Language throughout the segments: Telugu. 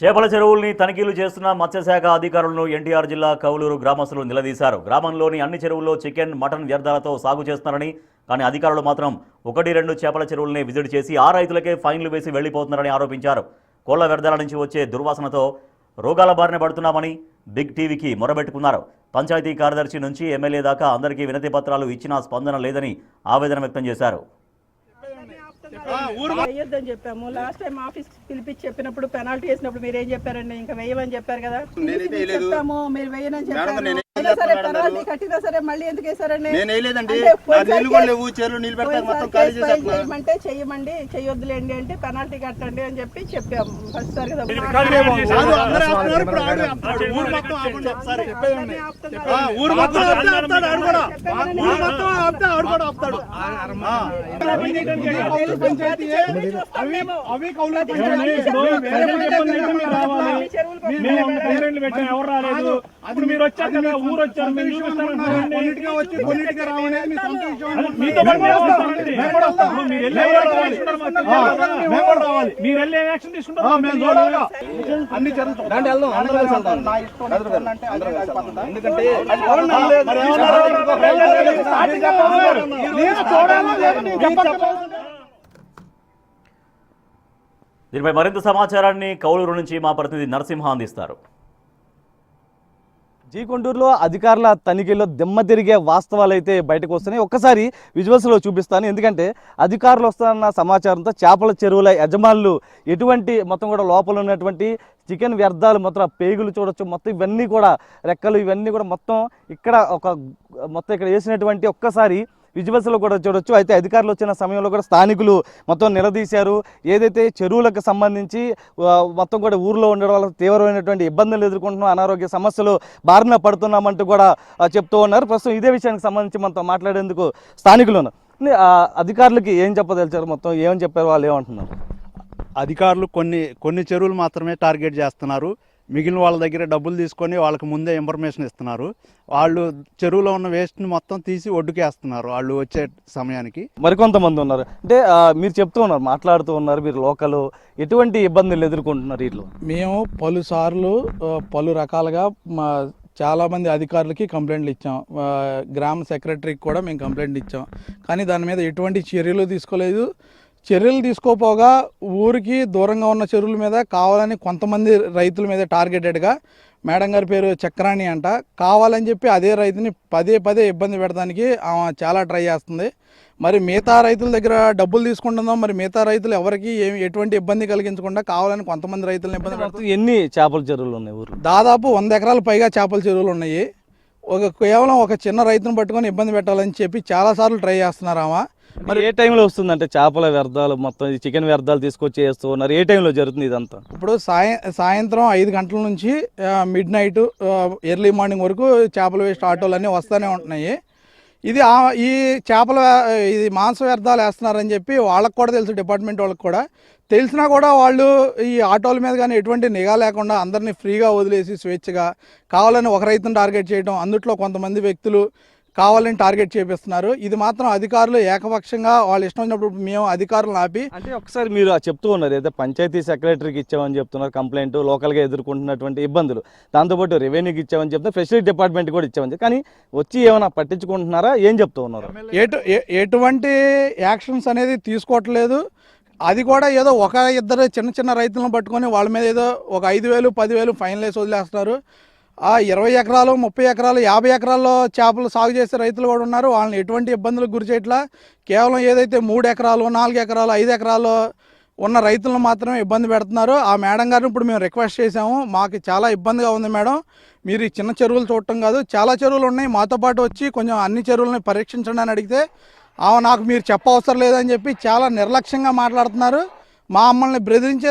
చేపల చెరువుల్ని తనిఖీలు చేస్తున్న మత్స్యశాఖ అధికారులను ఎన్టీఆర్ జిల్లా కౌలూరు గ్రామస్తులు నిలదీశారు. గ్రామంలోని అన్ని చెరువుల్లో చికెన్, మటన్ వ్యర్థాలతో సాగు చేస్తున్నారని, కానీ అధికారులు మాత్రం 1-2 చేపల చెరువుల్ని విజిట్ చేసి ఆ రైతులకే ఫైన్లు వేసి వెళ్లిపోతున్నారని ఆరోపించారు. కోళ్ల వ్యర్థాల నుంచి వచ్చే దుర్వాసనతో రోగాల బారిన పడుతున్నామని బిగ్ టీవీకి మొరబెట్టుకున్నారు. పంచాయతీ కార్యదర్శి నుంచి ఎమ్మెల్యే దాకా అందరికీ వినతి పత్రాలు ఇచ్చినా స్పందన లేదని ఆవేదన వ్యక్తం చేశారు. వేయొద్దని చెప్పాము. లాస్ట్ టైం ఆఫీస్ పిలిపించి చెప్పినప్పుడు పెనాల్టీ వేసినప్పుడు మీరు ఏం చెప్పారండి? ఇంకా వేయమని చెప్పారు కదా. చెప్పాము మీరు వేయనని చెప్పారు. సరే పెనాల్టీ కట్టినా సరే మళ్ళీ ఎందుకు వేసారండి? చేయమంటే చెయ్యమండి, చెయ్యొద్దులేండి అంటే పెనాల్టీ కట్టండి అని చెప్పి చెప్పాము ఫస్ట్ సార్ కదా. అప్పుడు మీరు వచ్చారు కదా, ఊరు వచ్చారు, మీరు వెళ్ళే యాక్షన్ తీసుకుంటారు. అన్ని దీనిపై మరింత సమాచారాన్ని కౌలూరు నుంచి మా ప్రతినిధి నరసింహ అందిస్తారు. జీకొండూరులో అధికారుల తనిఖీలో దిమ్మ తిరిగే వాస్తవాలు అయితే బయటకు వస్తున్నాయి. ఒక్కసారి విజువల్స్లో చూపిస్తాను. ఎందుకంటే అధికారులు వస్తున్న సమాచారంతో చేపల చెరువుల యజమానులు ఎటువంటి మొత్తం కూడా లోపల ఉన్నటువంటి చికెన్ వ్యర్థాలు మొత్తం పేగులు చూడొచ్చు, మొత్తం ఇవన్నీ కూడా రెక్కలు ఇవన్నీ కూడా మొత్తం ఇక్కడ ఇక్కడ వేసినటువంటి ఒక్కసారి విజువల్స్లో కూడా చూడొచ్చు. అయితే అధికారులు వచ్చిన సమయంలో కూడా స్థానికులు మొత్తం నిలదీశారు. ఏదైతే చెరువులకు సంబంధించి మొత్తం కూడా ఊర్లో ఉండడం వల్ల తీవ్రమైనటువంటి ఇబ్బందులు ఎదుర్కొంటున్నాం, అనారోగ్య సమస్యలు బారిన పడుతున్నామంటూ కూడా చెప్తూ ఉన్నారు. ప్రస్తుతం ఇదే విషయానికి సంబంధించి మనతో మాట్లాడేందుకు స్థానికులు ఉన్నారు. అధికారులకి ఏం చెప్పదలిచారు, మొత్తం ఏమని చెప్పారు, వాళ్ళు ఏమంటున్నారు? అధికారులు కొన్ని చెరువులు మాత్రమే టార్గెట్ చేస్తున్నారు. మిగిలిన వాళ్ళ దగ్గర డబ్బులు తీసుకొని వాళ్ళకి ముందే ఇన్ఫర్మేషన్ ఇస్తున్నారు. వాళ్ళు చెరువులో ఉన్న వేస్ట్ని మొత్తం తీసి ఒడ్డుకేస్తున్నారు వాళ్ళు వచ్చే సమయానికి. మరికొంతమంది ఉన్నారు, అంటే మీరు చెప్తూ ఉన్నారు, మాట్లాడుతూ ఉన్నారు, మీరు లోకల్ ఎటువంటి ఇబ్బందులు ఎదుర్కొంటున్నారు? వీటిలో మేము పలుసార్లు పలు రకాలుగా చాలామంది అధికారులకి కంప్లైంట్లు ఇచ్చాం. గ్రామ సెక్రటరీకి కూడా మేము కంప్లైంట్ ఇచ్చాం. కానీ దాని మీద ఎటువంటి చర్యలు తీసుకోలేదు. చర్యలు తీసుకోపోగా ఊరికి దూరంగా ఉన్న చెరువుల మీద కావాలని కొంతమంది రైతుల మీద టార్గెటెడ్గా, మేడం గారి పేరు చక్రాణి అంట, కావాలని చెప్పి అదే రైతుని పదే ఇబ్బంది పెడడానికి ఆమె చాలా ట్రై చేస్తుంది. మరి మిగతా రైతుల దగ్గర డబ్బులు తీసుకుంటుందాం, మరి మిగతా రైతులు ఎవరికి ఎటువంటి ఇబ్బంది కలిగించకుండా కావాలని కొంతమంది రైతులను ఇబ్బంది పెడుతుంది. ఎన్ని చేపల చెరువులు ఉన్నాయి ఊరు? దాదాపు 100 ఎకరాల పైగా చేపల చెరువులు ఉన్నాయి. కేవలం ఒక చిన్న రైతును పట్టుకొని ఇబ్బంది పెట్టాలని చెప్పి చాలాసార్లు ట్రై చేస్తున్నారు ఆమె. మరి ఏ టైంలో వస్తుందంటే చేపల వ్యర్థాలు మొత్తం చికెన్ వ్యర్థాలు తీసుకొచ్చి వేస్తూ ఉన్నారు? ఏ టైంలో జరుగుతుంది ఇదంతా? ఇప్పుడు సాయంత్రం 5 గంటల నుంచి మిడ్ నైట్ ఎర్లీ మార్నింగ్ వరకు చేపల వేస్ట్ ఆటోలు అన్నీ వస్తూనే ఉంటున్నాయి. ఈ ఇది మాంస వ్యర్థాలు వేస్తున్నారని చెప్పి వాళ్ళకు కూడా తెలుసు, డిపార్ట్మెంట్ వాళ్ళకి కూడా తెలిసినా కూడా వాళ్ళు ఈ ఆటోల మీద కానీ ఎటువంటి నిఘా లేకుండా అందరినీ ఫ్రీగా వదిలేసి స్వేచ్ఛగా కావాలని ఒక రైతును టార్గెట్ చేయడం, అందుట్లో కొంతమంది వ్యక్తులు కావాలని టార్గెట్ చేపిస్తున్నారు. ఇది మాత్రం అధికారులు ఏకపక్షంగా వాళ్ళు ఇష్టం వచ్చినప్పుడు మేము అధికారులను ఆపి, అంటే ఒకసారి మీరు చెప్తూ ఉన్నారు ఏదో పంచాయతీ సెక్రటరీకి ఇచ్చామని చెప్తున్నారు కంప్లైంట్, లోకల్గా ఎదుర్కొంటున్నటువంటి ఇబ్బందులు, దాంతోపాటు రెవెన్యూకి ఇచ్చామని చెప్తున్నారు, ఫెసిలిటీ డిపార్ట్మెంట్ కూడా ఇచ్చామని, కానీ వచ్చి ఏమైనా పట్టించుకుంటున్నారా? ఏం చెప్తూ ఉన్నారు? ఎటువంటి యాక్షన్స్ అనేది తీసుకోవట్లేదు. అది కూడా ఏదో 1-2 చిన్న రైతులను పట్టుకొని వాళ్ళ మీద ఏదో ఒక 5,000 10,000 ఫైన్లు వేసి వదిలేస్తున్నారు. 20 ఎకరాలు 30 ఎకరాలు 50 ఎకరాల్లో చేపలు సాగు చేసే రైతులు కూడా ఉన్నారు. వాళ్ళని ఎటువంటి ఇబ్బందులకు గురి చేయట్లా. కేవలం ఏదైతే 3 ఎకరాలు 4 ఎకరాలు 5 ఎకరాలు ఉన్న రైతులను మాత్రమే ఇబ్బంది పెడుతున్నారు. ఆ మేడం గారిని ఇప్పుడు మేము రిక్వెస్ట్ చేసాము, మాకు చాలా ఇబ్బందిగా ఉంది మేడం, మీరు ఈ చిన్న చెరువులు చూడటం కాదు, చాలా చెరువులు ఉన్నాయి, మాతో పాటు వచ్చి కొంచెం అన్ని చెరువులని పరీక్షించండి అని అడిగితే నాకు మీరు చెప్పవసరం లేదని చెప్పి చాలా నిర్లక్ష్యంగా మాట్లాడుతున్నారు. మమ్మల్ని బెదిరించే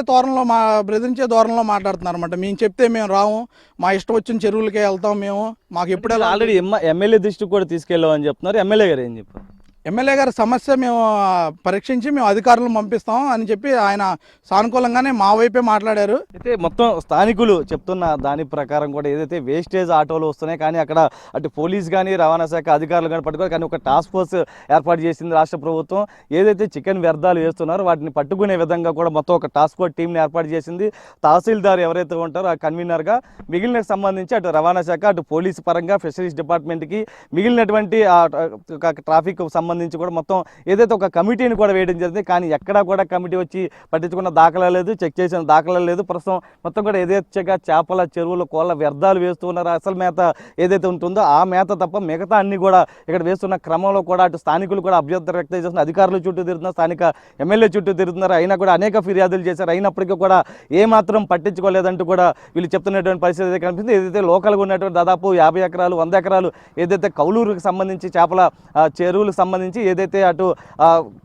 ధోరణిలో మాట్లాడుతున్నారు అన్నమాట. మేము చెప్తే మేము రాము, మా ఇష్టం వచ్చిన చెరువులకే వెళ్తాం మేము, మాకు ఎప్పుడే. ఆల్రెడీ ఎమ్మెల్యే దృష్టికి కూడా తీసుకెళ్ళామని చెప్తున్నారు. ఎమ్మెల్యే గారు ఏం చెప్పారు? ఎమ్మెల్యే గారి సమస్య మేము పరీక్షించి మేము అధికారులను పంపిస్తాం అని చెప్పి ఆయన సానుకూలంగానే మా వైపే మాట్లాడారు. అయితే మొత్తం స్థానికులు చెప్తున్న దాని ప్రకారం కూడా ఏదైతే వేస్టేజ్ ఆటోలు వస్తున్నాయి కానీ అక్కడ అటు పోలీస్ కానీ రవాణా శాఖ అధికారులు కానీ పట్టుకోవాలి, కానీ ఒక టాస్క్ ఫోర్స్ ఏర్పాటు చేసింది రాష్ట్ర ప్రభుత్వం. ఏదైతే చికెన్ వ్యర్థాలు వేస్తున్నారో వాటిని పట్టుకునే విధంగా కూడా మొత్తం ఒక టాస్క్ ఫోర్స్ టీంని ఏర్పాటు చేసింది. తహసీల్దార్ ఎవరైతే ఉంటారో ఆ కన్వీనర్గా మిగిలిన సంబంధించి అటు రవాణా శాఖ అటు పోలీసు పరంగా ఫిషరీస్ డిపార్ట్మెంట్కి మిగిలినటువంటి ట్రాఫిక్ సంబంధించి కూడా మొత్తం ఏదైతే ఒక కమిటీని కూడా వేయడం జరిగింది. కానీ ఎక్కడా కూడా కమిటీ వచ్చి పట్టించుకున్న దాఖలా లేదు, చెక్ చేసిన దాఖలా లేదు. ప్రస్తుతం మొత్తం కూడా యథేచ్ఛగా చేపల చెరువులు కోళ్ళ వ్యర్థాలు వేస్తూ ఉన్నారు. అసలు మేత ఏదైతే ఉంటుందో ఆ మేత తప్ప మిగతా అన్ని కూడా ఇక్కడ వేస్తున్న క్రమంలో కూడా అటు స్థానికులు కూడా అభ్యంతరం వ్యక్తం చేస్తున్నారు. అధికారులు చుట్టూ తిరుగుతున్నారు, స్థానిక ఎమ్మెల్యే చుట్టూ తిరుగుతున్నారు. అయినా కూడా అనేక ఫిర్యాదులు చేశారు, అయినప్పటికీ కూడా ఏమాత్రం పట్టించుకోలేదంటూ కూడా వీళ్ళు చెప్తున్నటువంటి పరిస్థితి అయితే కనిపిస్తుంది. ఏదైతే లోకల్గా ఉన్నటువంటి దాదాపు 50 ఎకరాలు 100 ఎకరాలు ఏదైతే కౌలూరుకి సంబంధించి చేపల చెరువులకు సంబంధించి ఏదైతే అటు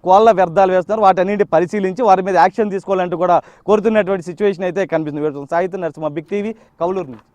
కోళ్ళ వ్యర్థాలు వేస్తున్నారో వాటన్నింటి పరిశీలించి వారి మీద యాక్షన్ తీసుకోవాలంటూ కూడా కోరుతున్నటువంటి సిచ్యువేషన్ అయితే కనిపిస్తుంది. సాహిత్య నరసింహ, బిగ్ టీవీ, కౌలూరు నుంచి.